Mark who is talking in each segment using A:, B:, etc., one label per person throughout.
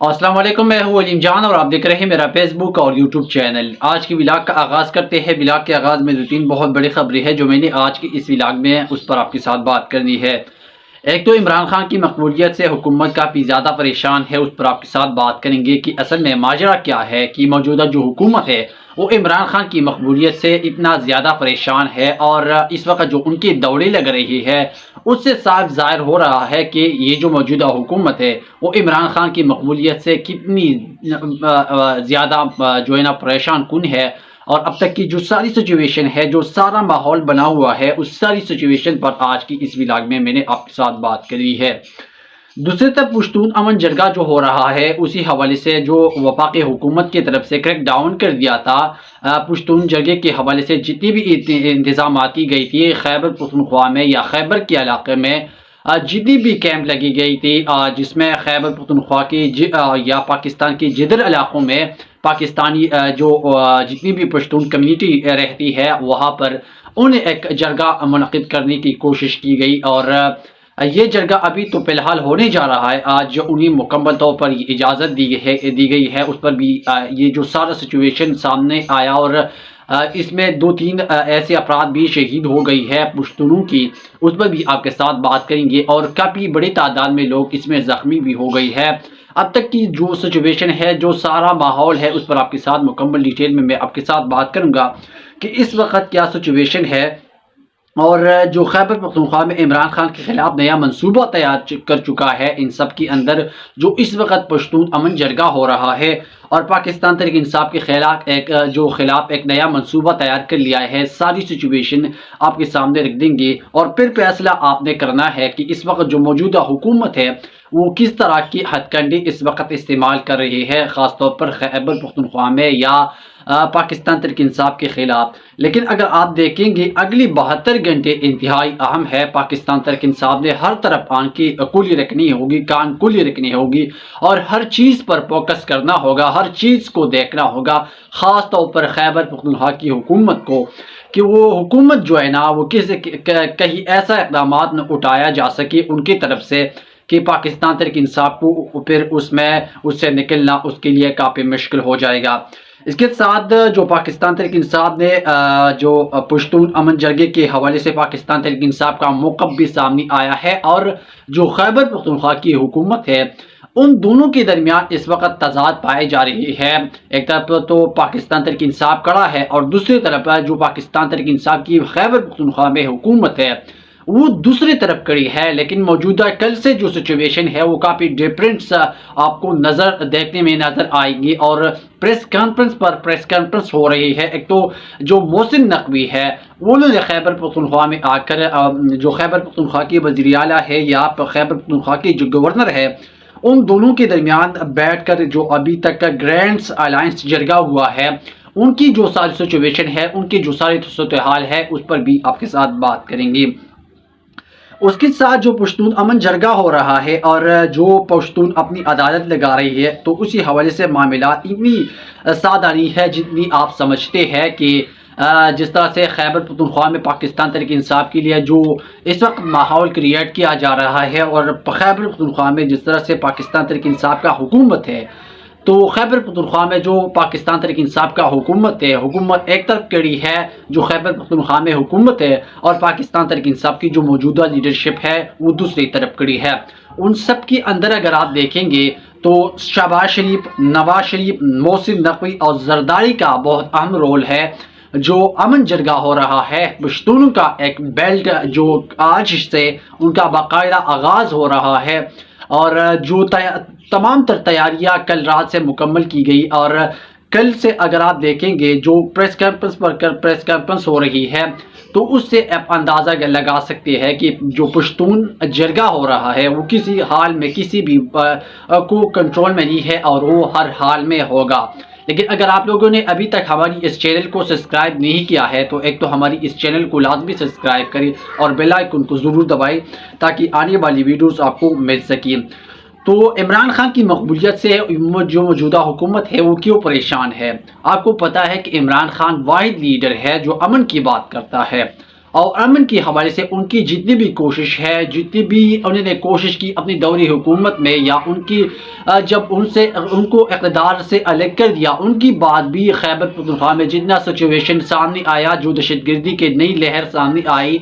A: السلام علیکم، میں ہوں علیم جان اور آپ دیکھ رہے ہیں میرا فیس بک اور یوٹیوب چینل۔ آج کی ولاگ کا آغاز کرتے ہیں۔ ولاگ کے آغاز میں 2-3 بہت بڑی خبریں ہیں جو میں نے آج کی اس ولاگ میں اس پر آپ کے ساتھ بات کرنی ہے۔ ایک تو عمران خان کی مقبولیت سے حکومت کافی زیادہ پریشان ہے، اس پر آپ کے ساتھ بات کریں گے کہ اصل میں ماجرا کیا ہے کہ موجودہ جو حکومت ہے وہ عمران خان کی مقبولیت سے اتنا زیادہ پریشان ہے، اور اس وقت جو ان کی دوڑیں لگ رہی ہے اس سے صاف ظاہر ہو رہا ہے کہ یہ جو موجودہ حکومت ہے وہ عمران خان کی مقبولیت سے کتنی زیادہ جو ہے نا پریشان کن ہے۔ اور اب تک کی جو ساری سچویشن ہے، جو سارا ماحول بنا ہوا ہے، اس ساری سچویشن پر آج کی اس ولاگ میں نے آپ کے ساتھ بات کری ہے۔ دوسری طرف پشتون امن جرگہ جو ہو رہا ہے اسی حوالے سے جو وفاقی حکومت کی طرف سے کریک ڈاؤن کر دیا تھا پشتون جرگے کے حوالے سے جتنی بھی انتظامات کی گئی تھی خیبر پختونخوا میں یا خیبر کے علاقے میں، جتنی بھی کیمپ لگی گئی تھی، جس میں خیبر پختونخوا کی یا پاکستان کے جدر علاقوں میں پاکستانی جو جتنی بھی پشتون کمیونٹی رہتی ہے وہاں پر انہیں ایک جرگہ منعقد کرنے کی کوشش کی گئی، اور یہ جرگہ ابھی تو فی الحال ہونے جا رہا ہے۔ آج انہیں مکمل طور پر اجازت دی گئی ہے، اس پر بھی یہ جو سارا سچویشن سامنے آیا، اور اس میں 2-3 ایسے افراد بھی شہید ہو گئی ہے پشتونوں کی، اس پر بھی آپ کے ساتھ بات کریں گے، اور کافی بڑی تعداد میں لوگ اس میں زخمی بھی ہو گئی ہے۔ اب تک کی جو سچویشن ہے، جو سارا ماحول ہے، اس پر آپ کے ساتھ مکمل ڈیٹیل میں آپ کے ساتھ بات کروں گا کہ اس وقت کیا سچویشن ہے، اور جو خیبر پختونخوا میں عمران خان کے خلاف نیا منصوبہ تیار کر چکا ہے ان سب کے اندر جو اس وقت پشتون امن جرگہ ہو رہا ہے، اور پاکستان تحریک انصاف کے خلاف ایک نیا منصوبہ تیار کر لیا ہے۔ ساری سچویشن آپ کے سامنے رکھ دیں گے، اور پھر فیصلہ آپ نے کرنا ہے کہ اس وقت جو موجودہ حکومت ہے وہ کس طرح کی ہتھ کنڈی اس وقت استعمال کر رہی ہے، خاص طور پر خیبر پختونخوا میں یا پاکستان تحریک انصاف کے خلاف۔ لیکن اگر آپ دیکھیں گے اگلی 72 گھنٹے انتہائی اہم ہے۔ پاکستان تحریک انصاف نے ہر طرف آن کی کھلی رکھنی ہوگی، کان کھلی رکھنی ہوگی، اور ہر چیز پر فوکس کرنا ہوگا، ہر چیز کو دیکھنا ہوگا، خاص طور پر خیبر پختونخوا کی حکومت کو، کہ وہ حکومت جو ہے نا وہ کہیں ایسا اقدامات نہ اٹھایا جا سکے ان کی طرف سے کہ پاکستان تحریک انصاف کو پھر اس سے نکلنا اس کے لیے کافی مشکل ہو جائے گا۔ اس کے ساتھ جو پاکستان تحریک انصاف نے جو پشتون امن جرگے کے حوالے سے پاکستان تحریک انصاف کا موقف بھی سامنے آیا ہے، اور جو خیبر پختونخوا کی حکومت ہے ان دونوں کے درمیان اس وقت تضاد پائے جا رہی ہے۔ ایک طرف تو پاکستان تحریک انصاف کڑا ہے، اور دوسری طرف جو پاکستان تحریک انصاف کی خیبر پختونخوا میں حکومت ہے وہ دوسری طرف کڑی ہے۔ لیکن موجودہ کل سے جو سچویشن ہے وہ کافی ڈیفرنٹ آپ کو دیکھنے میں نظر آئے گی، اور پریس کانفرنس ہو رہی ہے۔ ایک تو جو محسن نقوی ہے انہوں نے خیبر پختونخوا میں آ کر جو خیبر پختونخوا کی وزیر اعلیٰ ہے یا خیبر پختونخوا کی جو گورنر ہے ان دونوں کے درمیان بیٹھ کر جو ابھی تک کا گرینڈ الائنس جرگہ ہوا ہے ان کی جو ساری سچویشن ہے، ان کی جو ساری صورتحال ہے اس پر بھی آپ کے ساتھ بات کریں گے۔ اس کے ساتھ جو پشتون امن جرگہ ہو رہا ہے اور جو پشتون اپنی عدالت لگا رہی ہے، تو اسی حوالے سے معاملات اتنی سادہ نہیں ہے جتنی آپ سمجھتے ہیں کہ جس طرح سے خیبر پختونخوا میں پاکستان تحریک انصاف کے لیے جو اس وقت ماحول کریٹ کیا جا رہا ہے، اور خیبر پختونخوا میں جس طرح سے پاکستان تحریک انصاف کا حکومت ہے، تو خیبر پختونخوا میں جو پاکستان تحریک انصاف کا حکومت ہے، حکومت ایک طرف کڑی ہے جو خیبر پختونخوا میں حکومت ہے، اور پاکستان تحریک انصاف کی جو موجودہ لیڈرشپ ہے وہ دوسری طرف کڑی ہے۔ ان سب کے اندر اگر آپ دیکھیں گے تو شہباز شریف، نواز شریف، محسن نقوی اور زرداری کا بہت اہم رول ہے۔ جو امن جرگہ ہو رہا ہے پشتونوں کا ایک بیلٹ جو آج سے ان کا باقاعدہ آغاز ہو رہا ہے، اور جو تمام تر تیاریاں کل رات سے مکمل کی گئی، اور کل سے اگر آپ دیکھیں گے جو پریس کانفرنس ہو رہی ہے تو اس سے آپ اندازہ لگا سکتے ہیں کہ جو پشتون جرگہ ہو رہا ہے وہ کسی حال میں کسی بھی کو کنٹرول میں نہیں ہے، اور وہ ہر حال میں ہوگا۔ لیکن اگر آپ لوگوں نے ابھی تک ہماری اس چینل کو سبسکرائب نہیں کیا ہے تو ایک تو ہماری اس چینل کو لازمی سبسکرائب کریں اور بیل آئیکن کو ضرور دبائیں تاکہ آنے والی ویڈیوز آپ کو مل سکیں۔ تو عمران خان کی مقبولیت سے جو موجودہ حکومت ہے وہ کیوں پریشان ہے؟ آپ کو پتا ہے کہ عمران خان واحد لیڈر ہے جو امن کی بات کرتا ہے، اور امن کے حوالے سے ان کی جتنی بھی کوشش ہے، جتنی بھی انہوں نے کوشش کی اپنی دوری حکومت میں، یا ان کی جب ان کو اقتدار سے الگ کر دیا، ان کی بعد بھی خیبر پختونخوا میں جتنا سچویشن سامنے آیا، جو دہشت گردی کی نئی لہر سامنے آئی،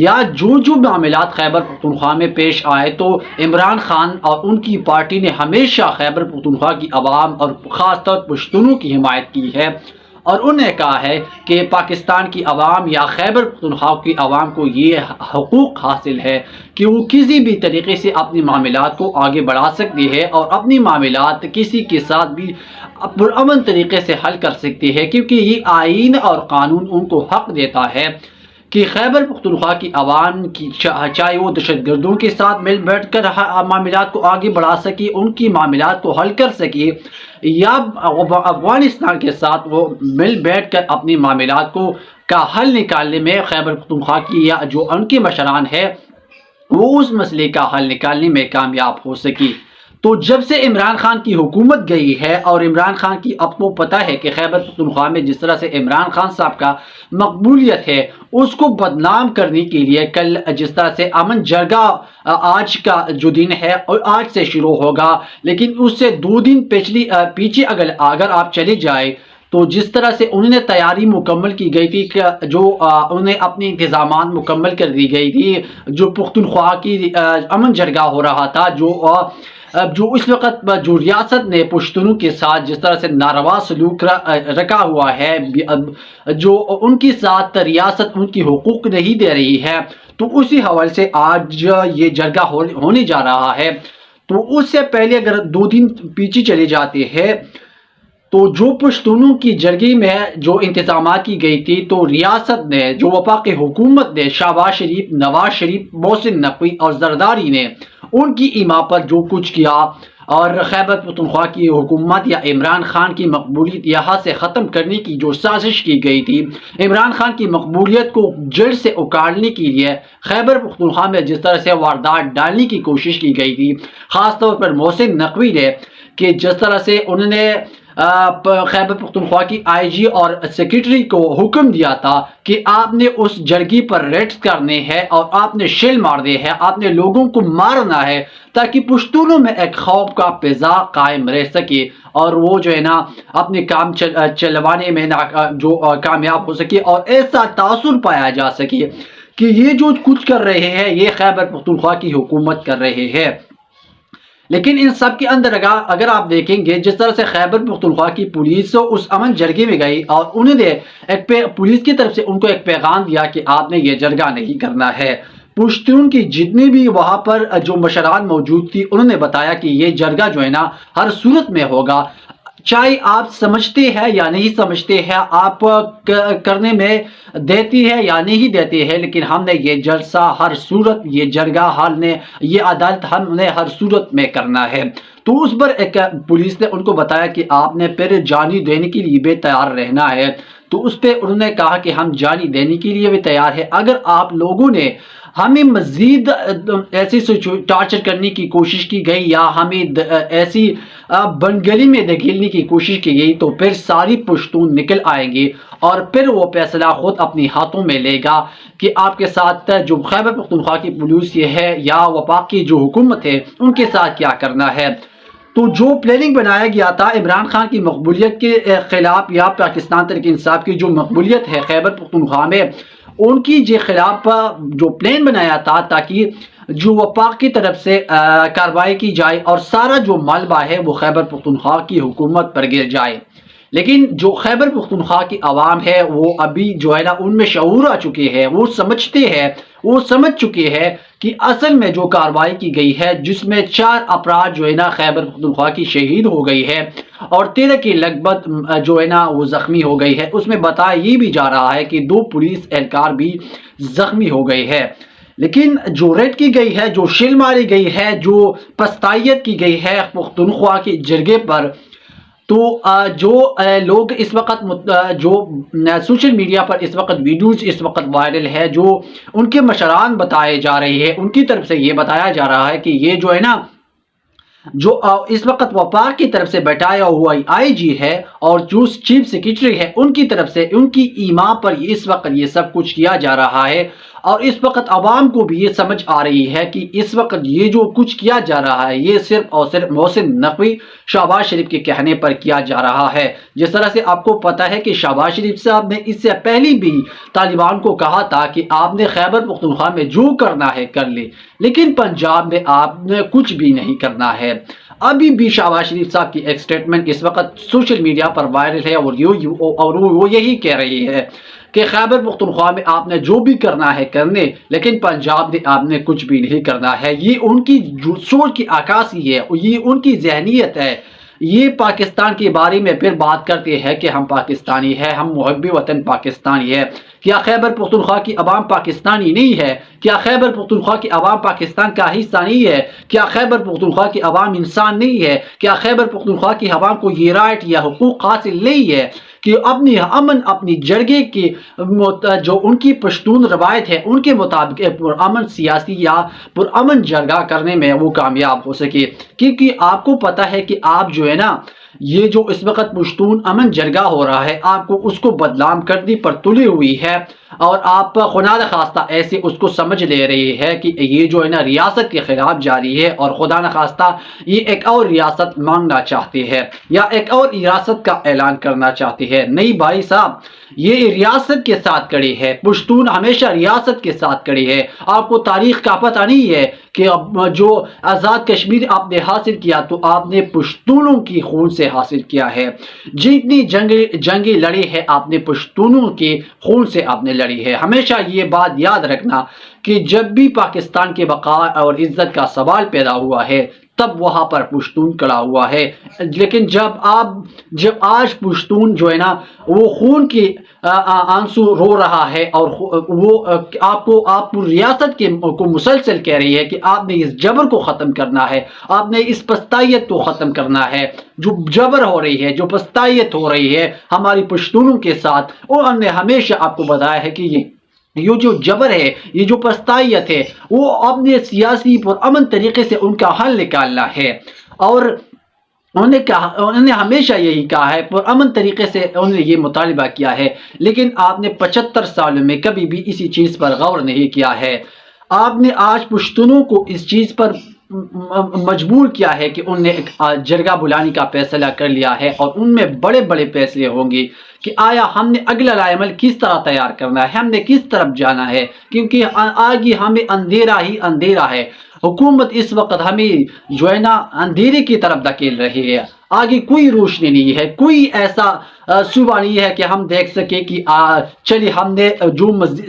A: یا جو معاملات خیبر پختونخوا میں پیش آئے، تو عمران خان اور ان کی پارٹی نے ہمیشہ خیبر پختونخوا کی عوام اور خاص طور پشتونوں کی حمایت کی ہے، اور انہوں نے کہا ہے کہ پاکستان کی عوام یا خیبر پختونخوا کی عوام کو یہ حقوق حاصل ہے کہ وہ کسی بھی طریقے سے اپنی معاملات کو آگے بڑھا سکتی ہے، اور اپنی معاملات کسی کے ساتھ بھی پرامن طریقے سے حل کر سکتی ہے، کیونکہ یہ آئین اور قانون ان کو حق دیتا ہے کہ خیبر پختونخوا کی عوام کی چاہے وہ دہشت گردوں کے ساتھ مل بیٹھ کر معاملات کو آگے بڑھا سکی، ان کی معاملات کو حل کر سکی، یا افغانستان کے ساتھ وہ مل بیٹھ کر اپنی معاملات کا حل نکالنے میں خیبر پختونخوا کی یا جو ان کے مشران ہے وہ اس مسئلے کا حل نکالنے میں کامیاب ہو سکی۔ تو جب سے عمران خان کی حکومت گئی ہے، اور عمران خان کی اب کو پتہ ہے کہ خیبر پختونخوا میں جس طرح سے عمران خان صاحب کا مقبولیت ہے، اس کو بدنام کرنے کے لیے کل جس طرح سے امن جرگہ آج کا جو دن ہے اور آج سے شروع ہوگا، لیکن اس سے 2 دن پیچھے اگر آپ چلے جائے تو جس طرح سے انہوں نے تیاری مکمل کی گئی تھی، جو انہیں اپنے انتظامات مکمل کر دی گئی تھی، جو پختونخوا کی امن جرگہ ہو رہا تھا، جو اس وقت جو ریاست نے پشتونوں کے ساتھ جس طرح سے ناروا سلوک رکھا ہوا ہے، جو ان کے ساتھ ریاست ان کی حقوق نہیں دے رہی ہے، تو اسی حوالے سے آج یہ جرگہ ہونے جا رہا ہے۔ تو اس سے پہلے اگر 2 دن پیچھے چلے جاتے ہیں تو جو پشتونوں کی جرگے میں جو انتظامات کی گئی تھی، تو ریاست نے، جو وفاقی حکومت نے، شہباز شریف، نواز شریف، محسن نقوی اور زرداری نے ان کی ایما پر جو کچھ کیا، اور خیبر پختونخوا کی حکومت یا عمران خان کی مقبولیت یہاں سے ختم کرنے کی جو سازش کی گئی تھی، عمران خان کی مقبولیت کو جڑ سے اکاڑنے کے لیے خیبر پختونخوا میں جس طرح سے واردات ڈالنے کی کوشش کی گئی تھی، خاص طور پر محسن نقوی نے، کہ جس طرح سے انہوں نے خیبر پختونخوا کی آئی جی اور سیکرٹری کو حکم دیا تھا کہ آپ نے اس جرگی پر ریڈز کرنے ہیں، اور آپ نے شیل مارنے ہیں، آپ نے لوگوں کو مارنا ہے، تاکہ پشتونوں میں ایک خوف کا فضا قائم رہ سکے، اور وہ جو ہے نا اپنے کام چلوانے میں جو کامیاب ہو سکے، اور ایسا تاثر پایا جا سکے کہ یہ جو کچھ کر رہے ہیں یہ خیبر پختونخوا کی حکومت کر رہے ہیں۔ لیکن ان سب کے اندر اگر آپ دیکھیں گے، جس طرح سے خیبر پختونخوا کی پولیس اس امن جرگے میں گئی، اور انہوں نے پولیس کی طرف سے ان کو ایک پیغام دیا کہ آپ نے یہ جرگہ نہیں کرنا ہے۔ پشتون کی جتنی بھی وہاں پر جو مشران موجود تھی، انہوں نے بتایا کہ یہ جرگہ جو ہے نا ہر صورت میں ہوگا، چاہے آپ سمجھتے ہیں یا نہیں سمجھتے ہیں، آپ کرنے میں دیتی ہے یا نہیں دیتے ہیں، لیکن ہم نے یہ جلسہ ہر صورت، یہ جرگہ یہ عدالت ہم نے ہر صورت میں کرنا ہے۔ تو اس پر ایک پولیس نے ان کو بتایا کہ آپ نے پھر جانی دینے کے لیے بھی تیار رہنا ہے۔ تو اس پہ انہوں نے کہا کہ ہم جانی دینے کے لیے بھی تیار ہے، اگر آپ لوگوں نے ہمیں مزید ایسی ٹارچر کرنے کی کوشش کی گئی، یا ہمیں ایسی بنگلی میں دھکیلنے کی کوشش کی گئی، تو پھر ساری پشتون نکل آئیں گے، اور پھر وہ فیصلہ خود اپنی ہاتھوں میں لے گا کہ آپ کے ساتھ جو خیبر پختونخوا کی پولیس یہ ہے یا وفاق کی جو حکومت ہے ان کے ساتھ کیا کرنا ہے۔ تو جو پلاننگ بنایا گیا تھا عمران خان کی مقبولیت کے خلاف، یا پاکستان تحریک انصاف کی جو مقبولیت ہے خیبر پختونخوا میں، ان کی جو خلاف جو پلان بنایا تھا، تاکہ جو وفاق کی طرف سے کارروائی کی جائے اور سارا جو ملبہ ہے وہ خیبر پختونخوا کی حکومت پر گر جائے۔ لیکن جو خیبر پختونخوا کی عوام ہے وہ ابھی جو ہے نا ان میں شعور آ چکے ہیں، وہ سمجھ چکے ہیں کہ اصل میں جو کارروائی کی گئی ہے، جس میں 4 افراد جو ہے نا خیبر پختونخوا کی شہید ہو گئی ہے، اور 13 کی لگ بھگ جو ہے نا وہ زخمی ہو گئی ہے۔ اس میں بتایا یہ بھی جا رہا ہے کہ 2 پولیس اہلکار بھی زخمی ہو گئی ہے۔ لیکن جو ریڈ کی گئی ہے، جو شیل ماری گئی ہے، جو پستائیت کی گئی ہے پختونخوا کی جرگے پر، تو جو لوگ اس وقت جو سوشل میڈیا پر اس وقت ویڈیوز اس وقت وائرل ہے، جو ان کے مشران بتائے جا رہے ہیں، ان کی طرف سے یہ بتایا جا رہا ہے کہ یہ جو ہے نا جو اس وقت وفاق کی طرف سے بٹایا ہوا آئی جی ہے اور جو چیف سیکرٹری ہے ان کی طرف سے ان کی ایما پر اس وقت یہ سب کچھ کیا جا رہا ہے، اور اس وقت عوام کو بھی یہ سمجھ آ رہی ہے کہ اس وقت یہ جو کچھ کیا جا رہا ہے یہ صرف اور صرف محسن نقوی شہباز شریف کے کہنے پر کیا جا رہا ہے۔ جس طرح سے آپ کو پتا ہے کہ شہباز شریف صاحب نے اس سے پہلے بھی طالبان کو کہا تھا کہ آپ نے خیبر پختونخوا میں جو کرنا ہے کر لے، لیکن پنجاب میں آپ نے کچھ بھی نہیں کرنا ہے۔ ابھی بھی شہباز شریف صاحب کی ایک سٹیٹمنٹ اس وقت سوشل میڈیا پر وائرل ہے اور وہ یہی کہہ رہی ہے کہ خیبر پختونخوا میں آپ نے جو بھی کرنا ہے کرنے، لیکن پنجاب میں آپ نے کچھ بھی نہیں کرنا ہے۔ یہ ان کی سوچ کی عکاسی ہے، یہ ان کی ذہنیت ہے۔ یہ پاکستان کے بارے میں پھر بات کرتے ہیں کہ ہم پاکستانی ہیں، ہم محب وطن پاکستانی ہے۔ کیا خیبر پختونخوا کی عوام پاکستانی نہیں ہے؟ کیا خیبر پختونخوا کی عوام پاکستان کا حصہ نہیں ہے؟ کیا خیبر پختونخوا کی عوام انسان نہیں ہے؟ کیا خیبر پختونخوا کی عوام کو یہ رائٹ یا حقوق حاصل نہیں ہے کہ اپنی امن اپنی جرگے کی جو ان کی پشتون روایت ہے ان کے مطابق پرامن سیاسی یا پرامن جرگہ کرنے میں وہ کامیاب ہو سکے؟ کیونکہ آپ کو پتا ہے کہ آپ جو ہے نا یہ جو اس وقت پشتون امن جرگہ ہو رہا ہے آپ کو اس کو بدنام کرنے پر تلی ہوئی ہے، اور آپ خدا نخواستہ ایسے اس کو سمجھ لے رہی ہے کہ یہ جو ہے نا ریاست کے خلاف جاری ہے، اور خدا نخواستہ یہ ایک اور ریاست مانگنا چاہتے ہیں یا ایک اور ریاست کا اعلان کرنا چاہتے ہیں۔ نہیں بھائی صاحب، یہ ریاست کے ساتھ کڑی ہے، پشتون ہمیشہ ریاست کے ساتھ کڑی ہے۔ آپ کو تاریخ کا پتہ نہیں ہے کہ جو آزاد کشمیر آپ نے حاصل کیا تو آپ نے پشتونوں کی خون سے حاصل کیا ہے۔ جتنی جنگیں لڑی ہے آپ نے پشتونوں کے خون سے آپ نے لڑی ہے۔ ہمیشہ یہ بات یاد رکھنا کہ جب بھی پاکستان کے بقا اور عزت کا سوال پیدا ہوا ہے تب وہاں پر پشتون کڑا ہوا ہے، لیکن جب آج پشتون جو ہے نا وہ خون کے آنسو رو رہا ہے اور وہ آپ ریاست کو مسلسل کہہ رہی ہے کہ آپ نے اس جبر کو ختم کرنا ہے، آپ نے اس پستائیت کو ختم کرنا ہے، جو جبر ہو رہی ہے جو پستائیت ہو رہی ہے ہماری پشتونوں کے ساتھ، اور ہم نے ہمیشہ آپ کو بتایا ہے کہ یہ جو جبر ہے یہ جو پستائیت ہے وہ اپنے سیاسی پر امن طریقے سے ان کا حل نکالنا ہے، اور انہوں نے ہمیشہ یہی کہا ہے، پر امن طریقے سے انہوں نے یہ مطالبہ کیا ہے، لیکن آپ نے 75 سالوں میں کبھی بھی اسی چیز پر غور نہیں کیا ہے۔ آپ نے آج پشتونوں کو اس چیز پر مجبور کیا ہے کہ ان نے ایک جرگہ بلانے کا فیصلہ کر لیا ہے، اور ان میں بڑے بڑے فیصلے ہوں گے کہ آیا ہم نے اگلا عمل کس طرح تیار کرنا ہے، ہم نے کس طرف جانا ہے، کیونکہ آگے ہمیں اندھیرا ہی اندھیرا ہے۔ حکومت اس وقت ہمیں جو ہے نا اندھیرے کی طرف دھکیل رہی ہے، آگے کوئی روشنی نہیں ہے، کوئی ایسا صبح نہیں ہے کہ ہم دیکھ سکے کہ چلیے ہم نے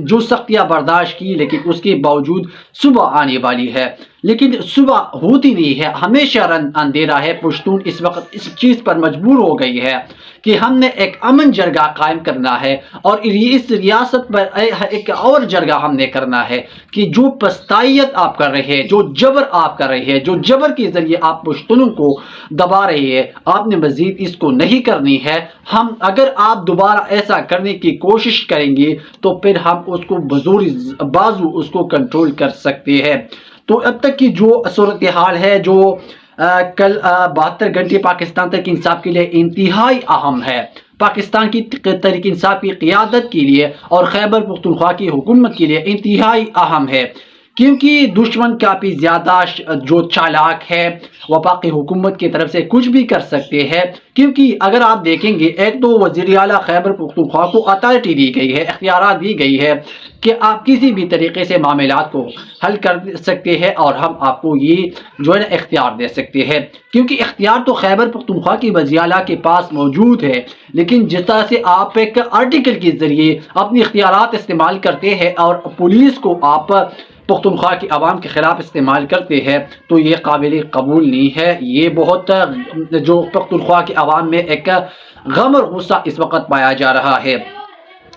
A: جو سختیاں برداشت کی لیکن اس کے باوجود صبح آنے والی ہے، لیکن صبح ہوتی نہیں ہے، ہمیشہ اندھیرا ہے۔ پشتون اس وقت اس چیز پر مجبور ہو گئی ہے کہ ہم نے ایک امن جرگہ قائم کرنا ہے، اور اس ریاست پر ایک اور جرگہ ہم نے کرنا ہے کہ جو پستائیت آپ کر رہے ہیں، جو جبر آپ کر رہے ہیں، جو جبر کے ذریعے آپ پشتونوں کو دبا رہے ہیں، آپ نے مزید اس کو نہیں کرنی ہے۔ اگر آپ دوبارہ ایسا کرنے کی کوشش کریں گے تو پھر ہم اس کو بزور بازو اس کو کنٹرول کر سکتے ہیں۔ تو اب تک کی جو صورتحال ہے، جو کل 72 گھنٹے پاکستان تحریک انصاف کے لیے انتہائی اہم ہے، پاکستان کی تحریک انصاف کی قیادت کے لیے اور خیبر پختونخوا کی حکومت کے لیے انتہائی اہم ہے، کیونکہ دشمن کافی زیادہ جو چالاک ہے وفاقی حکومت کی طرف سے کچھ بھی کر سکتے ہیں، کیونکہ اگر آپ دیکھیں گے ایک تو وزیر اعلیٰ خیبر پختونخوا کو اتھارٹی دی گئی ہے، اختیارات دی گئی ہے کہ آپ کسی بھی طریقے سے معاملات کو حل کر سکتے ہیں، اور ہم آپ کو یہ جو ہے نا اختیار دے سکتے ہیں، کیونکہ اختیار تو خیبر پختونخوا کی وزیر اعلیٰ کے پاس موجود ہے، لیکن جس طرح سے آپ ایک آرٹیکل کے ذریعے اپنی اختیارات استعمال کرتے ہیں اور پولیس کو آپ پختونخوا کی عوام کے خلاف استعمال کرتے ہیں تو یہ قابل قبول نہیں ہے۔ یہ بہت جو پختونخوا کی عوام میں ایک غم اور غصہ اس وقت پایا جا رہا ہے۔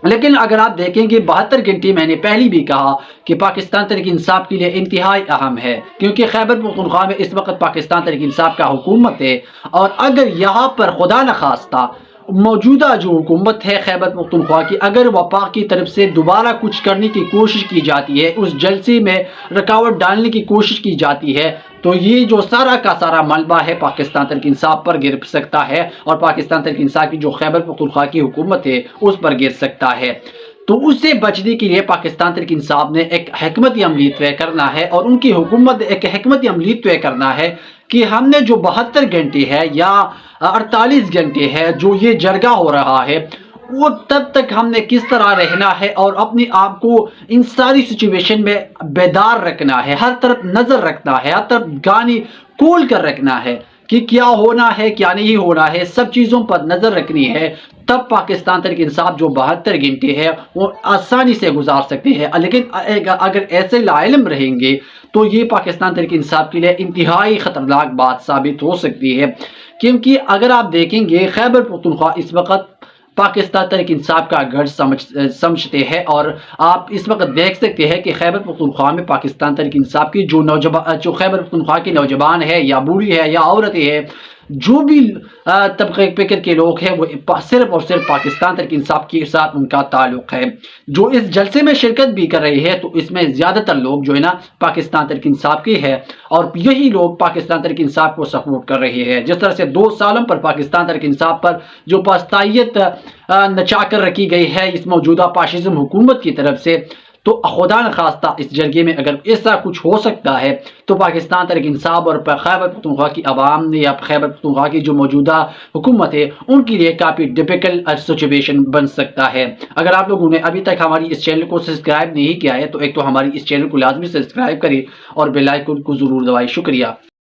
A: لیکن اگر آپ دیکھیں گے 72 گھنٹے میں نے پہلے بھی کہا کہ پاکستان تحریک انصاف کے لیے انتہائی اہم ہے، کیونکہ خیبر پختونخوا میں اس وقت پاکستان تحریک انصاف کا حکومت ہے، اور اگر یہاں پر خدا نخواستہ موجودہ جو حکومت ہے خیبر پختونخوا کی اگر وفاق کی طرف سے دوبارہ کچھ کرنے کی کوشش کی جاتی ہے، اس جلسے میں رکاوٹ ڈالنے کی کوشش کی جاتی ہے، تو یہ جو سارا کا سارا ملبہ ہے پاکستان تحریک انصاف پر گر سکتا ہے اور پاکستان تحریک انصاف کی جو خیبر پختونخوا کی حکومت ہے اس پر گر سکتا ہے۔ تو اس سے بچنے کے لیے پاکستان تحریک انصاف نے ایک حکمت عملی طے کرنا ہے اور ان کی حکومت ایک حکمت عملی طے کرنا ہے کہ ہم نے جو 72 گھنٹے ہے یا 48 گھنٹے ہے جو یہ جرگہ ہو رہا ہے وہ تب تک ہم نے کس طرح رہنا ہے اور اپنے آپ کو ان ساری سچویشن میں بیدار رکھنا ہے، ہر طرف نظر رکھنا ہے، ہر طرف گانی کھول کر رکھنا ہے کہ کیا ہونا ہے کیا نہیں ہونا ہے، سب چیزوں پر نظر رکھنی ہے۔ تب پاکستان تحریک انصاف جو 72 گھنٹے ہے وہ آسانی سے گزار سکتے ہیں، لیکن اگر ایسے لا علم رہیں گے تو یہ پاکستان تحریک انصاف کے لیے انتہائی خطرناک بات ثابت ہو سکتی ہے، کیونکہ اگر آپ دیکھیں گے خیبر پختونخوا اس وقت پاکستان تحریک انصاف کا گڑھ سمجھتے ہیں، اور آپ اس وقت دیکھ سکتے ہیں کہ خیبر پختونخوا میں پاکستان تحریک انصاف کی جو خیبر پختونخوا کے نوجوان ہے یا بوڑھی ہے یا عورتیں ہے، جو بھی طبقے فکر کے لوگ ہیں وہ صرف اور صرف پاکستان تحریک انصاف کے ساتھ ان کا تعلق ہے۔ جو اس جلسے میں شرکت بھی کر رہے ہیں تو اس میں زیادہ تر لوگ جو ہے نا پاکستان تحریک انصاف کے ہیں، اور یہی لوگ پاکستان تحریک انصاف کو سپورٹ کر رہے ہیں۔ جس طرح سے 2 سالوں پر پاکستان تحریک انصاف پر جو پاستائیت نچا کر رکھی گئی ہے اس موجودہ فاشزم حکومت کی طرف سے، تو خدا نخواستہ اس جرگے میں اگر ایسا کچھ ہو سکتا ہے تو پاکستان تحریک انصاف اور خیبر پختونخوا کی عوام نے یا خیبر پختونخوا کی جو موجودہ حکومت ہے ان کے لیے کافی ڈیفیکلٹ سچویشن بن سکتا ہے۔ اگر آپ لوگوں نے ابھی تک ہماری اس چینل کو سبسکرائب نہیں کیا ہے تو ایک تو ہماری اس چینل کو لازمی سبسکرائب کریں اور بیل آئیکن کو ضرور دبائیں۔ شکریہ۔